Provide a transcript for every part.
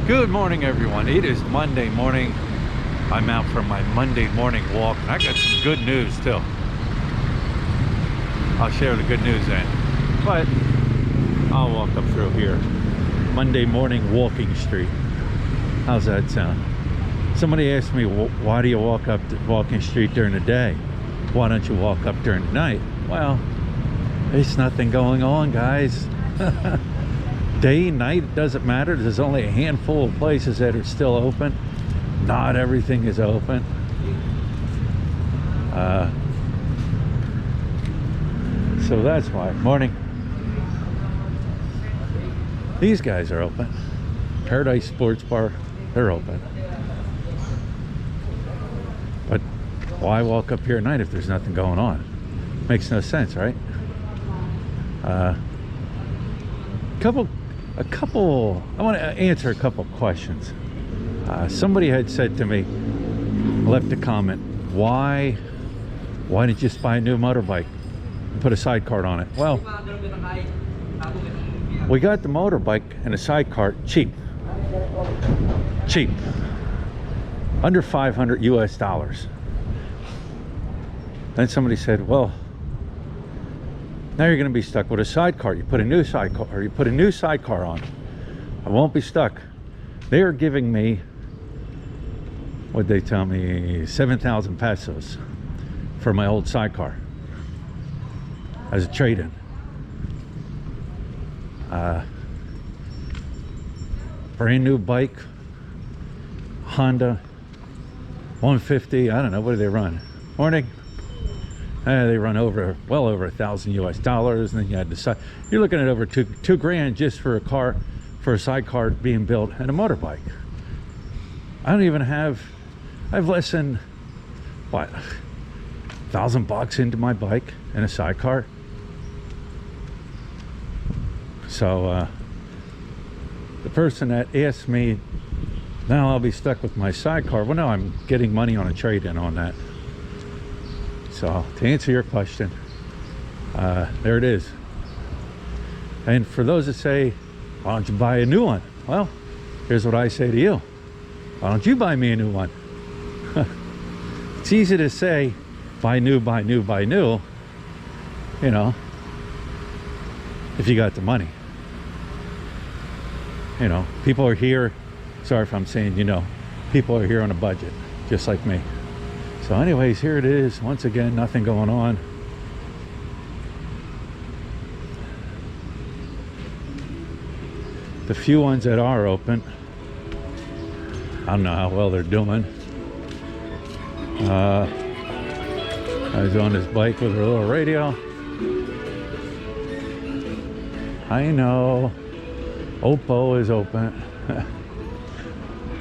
Good morning, everyone. It is Monday morning. I'm out for my Monday morning walk, and I got some good news too. I'll share the good news then, but I'll walk up through here. Monday morning walking street. How's that sound? Somebody asked me, why do you walk up the walking street during the day? Why don't you walk up during the night? Well, there's nothing going on, guys. Day, night, it doesn't matter. There's only a handful of places that are still open. Not everything is open. So that's why. Morning. These guys are open. Paradise Sports Bar, they're open. But why walk up here at night if there's nothing going on? Makes no sense, right? I want to answer a couple questions. Somebody had said to me, left a comment, why didn't you just buy a new motorbike and put a sidecar on it? Well, we got the motorbike and a sidecar cheap, under $500 US. Then somebody said, well, now you're going to be stuck with a sidecar. You put a new sidecar, or you put a new sidecar on. I won't be stuck. They are giving me, what'd they tell me, 7,000 pesos for my old sidecar as a trade-in. Brand new bike, Honda 150. I don't know, what do they run? Morning. They run well over $1,000 US, and then you had the side. You're looking at over two grand just for a car, for a sidecar being built and a motorbike. I don't even have. I've less than what, $1,000 into my bike and a sidecar. So the person that asked me, now I'll be stuck with my sidecar. Well, no, I'm getting money on a trade-in on that. So to answer your question, there it is. And for those that say, why don't you buy a new one? Well, here's what I say to you. Why don't you buy me a new one? It's easy to say, buy new, buy new, buy new, you know, if you got the money. You know, people are here, sorry if I'm saying, you know, people are here on a budget, just like me. So anyways, here it is. Once again, nothing going on. The few ones that are open, I don't know how well they're doing. I was on this bike with a little radio. I know. Oppo is open.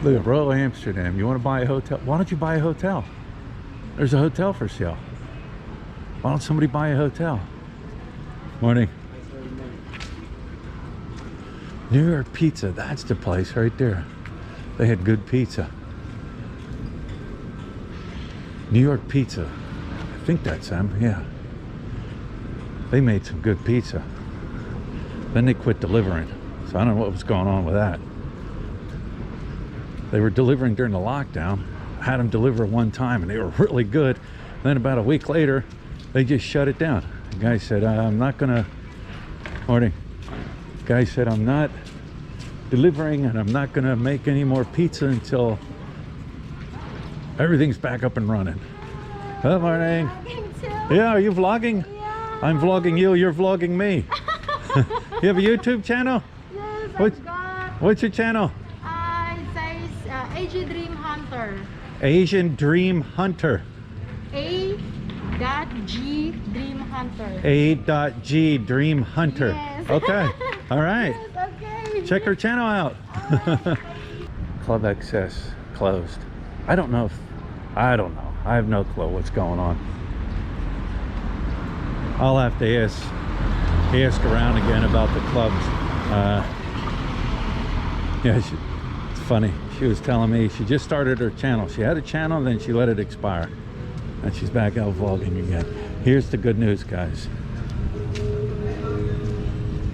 Look at Royal Amsterdam. You want to buy a hotel? Why don't you buy a hotel? There's a hotel for sale. Why don't somebody buy a hotel? Morning. New York Pizza, that's the place right there. They had good pizza. New York Pizza, I think that's them, yeah. They made some good pizza. Then they quit delivering. So I don't know what was going on with that. They were delivering during the lockdown. Had them deliver one time and they were really good. Then about a week later, they just shut it down. The guy said, I'm not gonna, morning. The guy said, I'm not delivering and I'm not gonna make any more pizza until everything's back up and running. Good morning. Yeah, are you vlogging? Yeah. I'm vlogging you, you're vlogging me. You have a YouTube channel? Yes, What's your channel? It says Asian Dream Hunter. Asian Dream Hunter. A.G Dream Hunter. A.G Dream Hunter. Yes. Okay. All right. Yes, okay. Check her channel out. Club XS closed. I don't know. I have no clue what's going on. I'll have to ask around again about the clubs. Yeah, it's funny. She was telling me she just started her channel. She had a channel, then she let it expire. And she's back out vlogging again. Here's the good news, guys.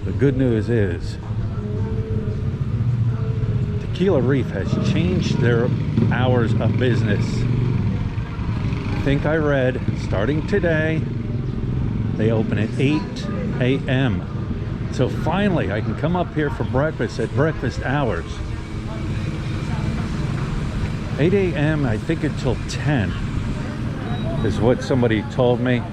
The good news is Tequila Reef has changed their hours of business. I think I read, starting today, they open at 8 a.m. So finally, I can come up here for breakfast at breakfast hours. 8 a.m. I think until 10 is what somebody told me.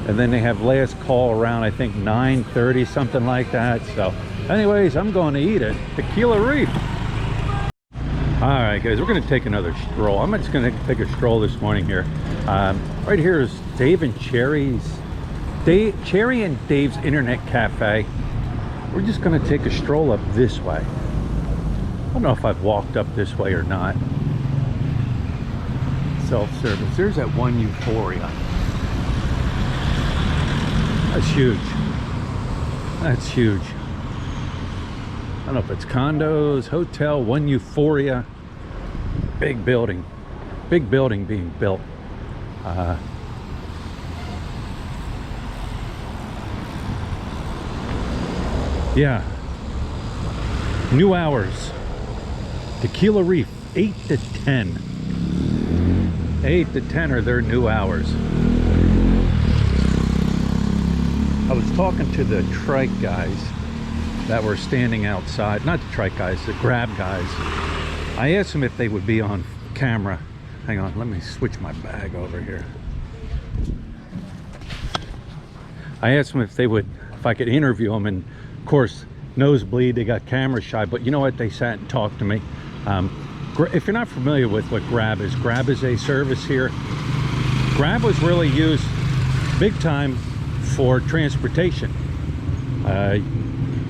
And then they have last call around, I think 9:30, something like that. So anyways, I'm going to eat at Tequila Reef. All right, guys, we're going to take another stroll. I'm just going to take a stroll this morning here. Right here is Dave and Cherry and Dave's Internet Cafe. We're just going to take a stroll up this way. I don't know if I've walked up this way or not. Self-service. There's that one Euphoria. That's huge. That's huge. I don't know if it's condos, hotel, one Euphoria. Big building. Big building being built. Yeah. New hours. Tequila Reef, 8 to 10. 8 to 10 are their new hours. I was talking to the trike guys that were standing outside. Not the trike guys, the Grab guys. I asked them if they would be on camera. Hang on, let me switch my bag over here. I asked them if I could interview them, and of course, nosebleed, they got camera shy, but you know what? They sat and talked to me. If you're not familiar with what Grab is a service here. Grab was really used big time for transportation.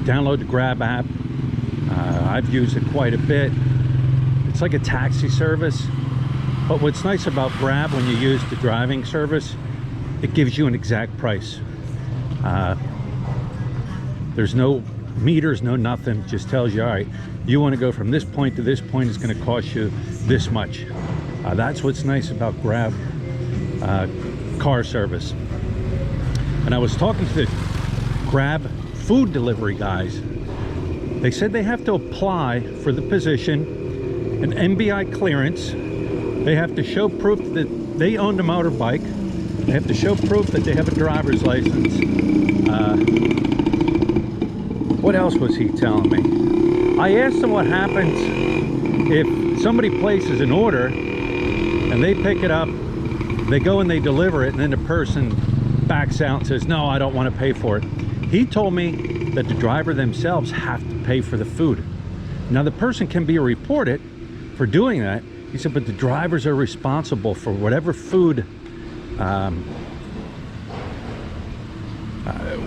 Download the Grab app. I've used it quite a bit. It's like a taxi service, but what's nice about Grab when you use the driving service, it gives you an exact price. There's no meters, no nothing. It just tells you, all right, you want to go from this point to this point, it's going to cost you this much. That's what's nice about Grab car service. And I was talking to the Grab food delivery guys. They said they have to apply for the position, an MBI clearance. They have to show proof that they own the motorbike. They have to show proof that they have a driver's license. What else was he telling me? I asked him what happens if somebody places an order and they pick it up, they go and they deliver it, and then the person backs out and says, no, I don't want to pay for it. He told me that the driver themselves have to pay for the food. Now the person can be reported for doing that. He said, but the drivers are responsible for whatever food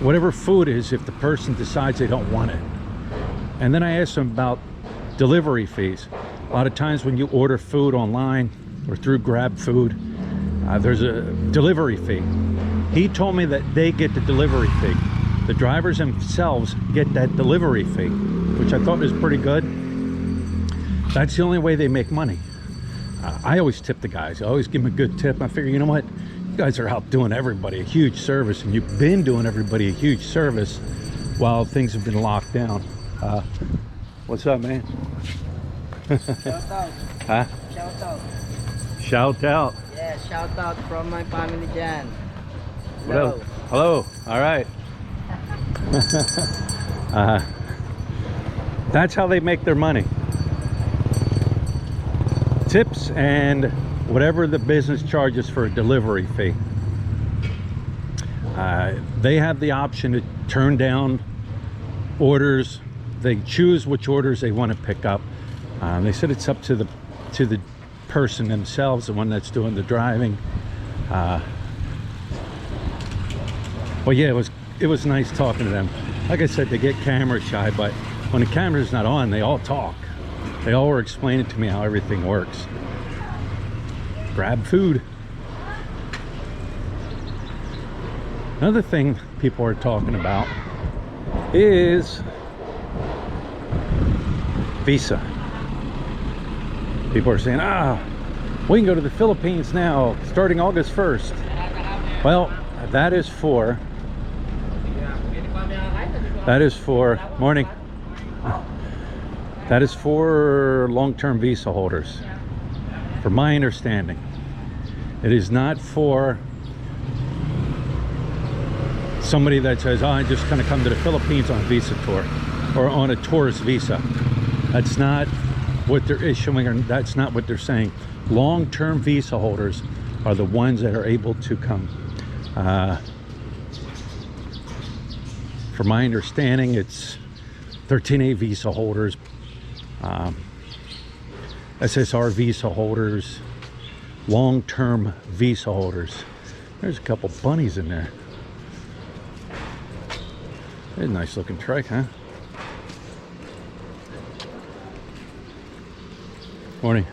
whatever food is if the person decides they don't want it. And then I asked him about delivery fees. A lot of times when you order food online or through Grab Food, there's a delivery fee. He told me that they get the delivery fee. The drivers themselves get that delivery fee, which I thought was pretty good. That's the only way they make money. I always tip the guys. I always give them a good tip. I figure, you know what? You guys are out doing everybody a huge service, and you've been doing everybody a huge service while things have been locked down. What's up, man? Shout out. Huh? Shout out. Shout out. Yeah, shout out from my family, Jan. Hello. Hello. All right. That's how they make their money. Tips and whatever the business charges for a delivery fee. They have the option to turn down orders. They choose which orders they want to pick up. They said it's up to the person themselves, the one that's doing the driving. But yeah, it was nice talking to them. Like I said, they get camera shy, but when the camera's not on, they all talk. They all were explaining to me how everything works. Grab food. Another thing people are talking about is visa. People are saying, we can go to the Philippines now starting August 1st. Well, that is for morning. That is for long-term visa holders, from my understanding. It is not for somebody that says, oh, I'm just going to come to the Philippines on a visa tour or on a tourist visa. That's not what they're issuing, or that's not what they're saying. Long-term visa holders are the ones that are able to come. From my understanding, it's 13A visa holders, SSR visa holders, long-term visa holders. There's a couple bunnies in there. There's a nice looking trike, huh? Morning.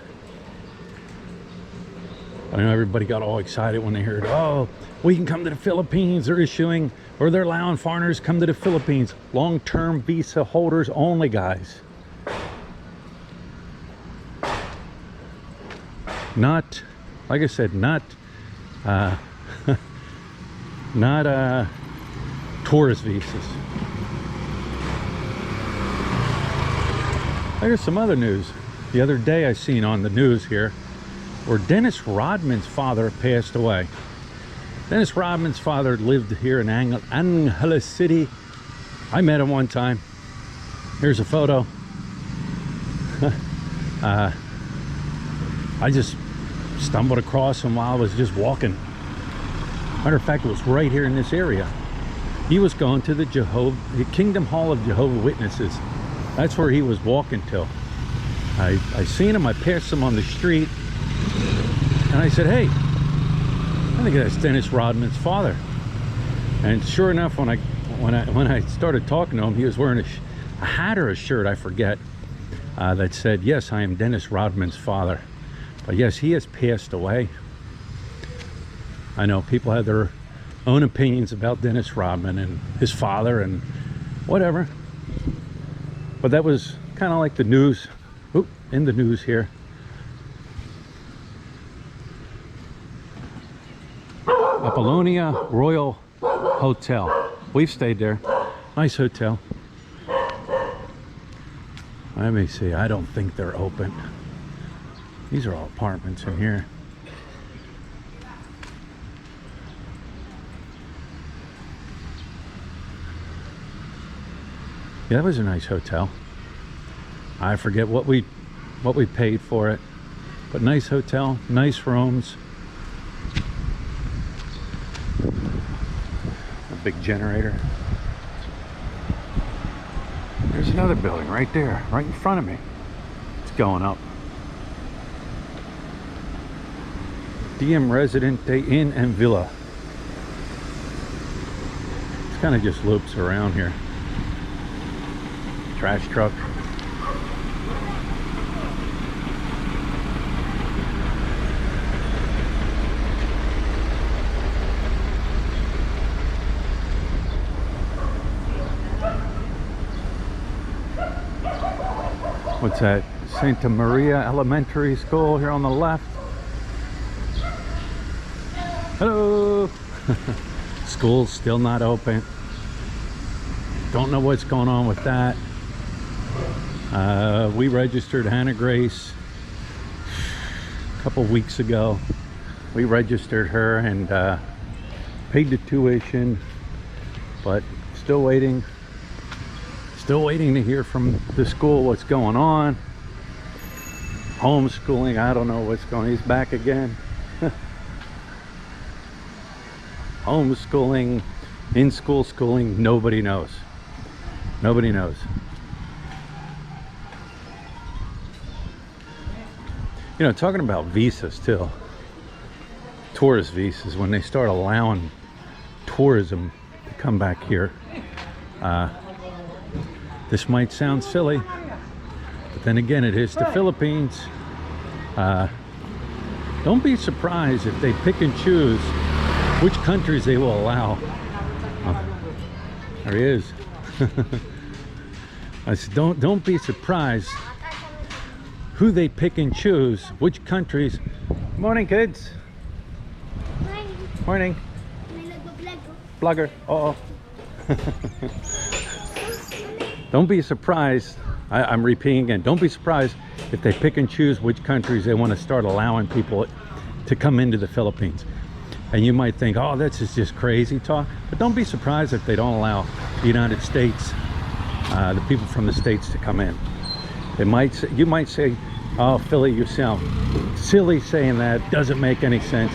I know everybody got all excited when they heard, oh, we can come to the Philippines. They're issuing, or they're allowing foreigners come to the Philippines. Long-term visa holders only, guys. Not, like I said, not not tourist visas. There's some other news. The other day I seen on the news here where Dennis Rodman's father passed away. Dennis Rodman's father lived here in Angeles City. I met him one time. Here's a photo. I just stumbled across him while I was just walking. Matter of fact, it was right here in this area. He was going to the Kingdom Hall of Jehovah's Witnesses. That's where he was walking to. I seen him. I passed him on the street, and I said, "Hey, I think that's Dennis Rodman's father." And sure enough, when I started talking to him, he was wearing a hat or a shirt, I forget, that said, "Yes, I am Dennis Rodman's father." But yes, he has passed away. I know people have their own opinions about Dennis Rodman and his father and whatever. But that was kind of like the news. Oop, in the news here. Apollonia Royal Hotel. We've stayed there. Nice hotel. Let me see. I don't think they're open. These are all apartments in here. Yeah, that was a nice hotel. I forget what we paid for it, but nice hotel, nice rooms. A big generator. There's another building right there, right in front of me. It's going up. DM Residente Inn and Villa. It's kind of just loops around here. Trash truck. What's that? Santa Maria Elementary School here on the left. Hello. School's still not open. Don't know what's going on with that. We registered Hannah Grace a couple weeks ago. We registered her and paid the tuition, but still waiting to hear from the school what's going on. Homeschooling, I don't know what's going on. He's back again. Homeschooling, in-school schooling, nobody knows. Nobody knows. You know, talking about visas too, tourist visas, when they start allowing tourism to come back here, this might sound silly, but then again, it is the Philippines. Don't be surprised if they pick and choose which countries they will allow. Oh, there he is. I said, don't be surprised who they pick and choose, which countries. Morning, kids. Morning. Vlogger. Uh-oh. Don't be surprised, I'm repeating again, don't be surprised if they pick and choose which countries they want to start allowing people to come into the Philippines. And you might think, oh, this is just crazy talk, but don't be surprised if they don't allow the United States, the people from the States to come in. They might say, you might say, oh, Philly, you sound silly saying that, doesn't make any sense.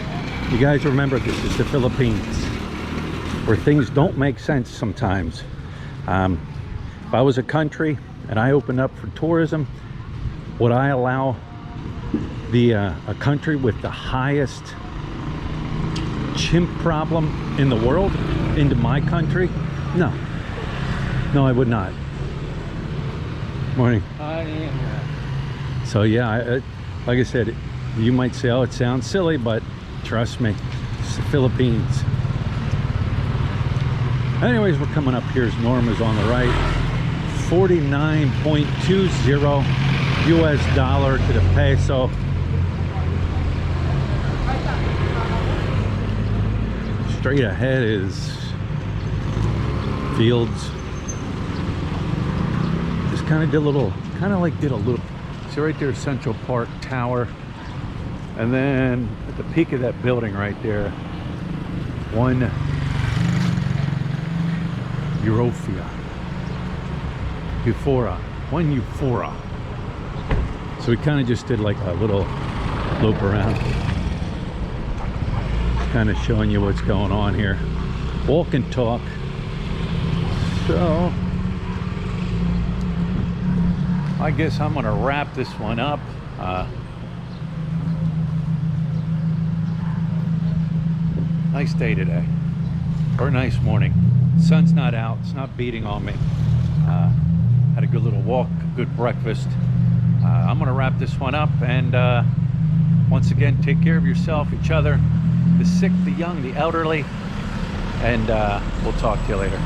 You guys remember, this is the Philippines, where things don't make sense sometimes. If I was a country and I opened up for tourism, would I allow a country with the highest chimp problem in the world into my country? No. No, I would not. Morning. So yeah, like I said, you might say, oh, it sounds silly, but trust me, it's the Philippines. Anyways, we're coming up. Here's Norma's on the right. 49.20 US dollar to the peso. Straight ahead is fields. Just kind of did a little, see right there, Central Park Tower. And then at the peak of that building right there, one Euphora. So we kind of just did like a little loop around, kind of showing you what's going on here. Walk and talk. So I guess I'm gonna wrap this one up. Nice day today, or nice morning. Sun's not out, it's not beating on me. Had a good little walk, good breakfast. I'm gonna wrap this one up, and once again, take care of yourself, each other, the sick, the young, the elderly, and we'll talk to you later.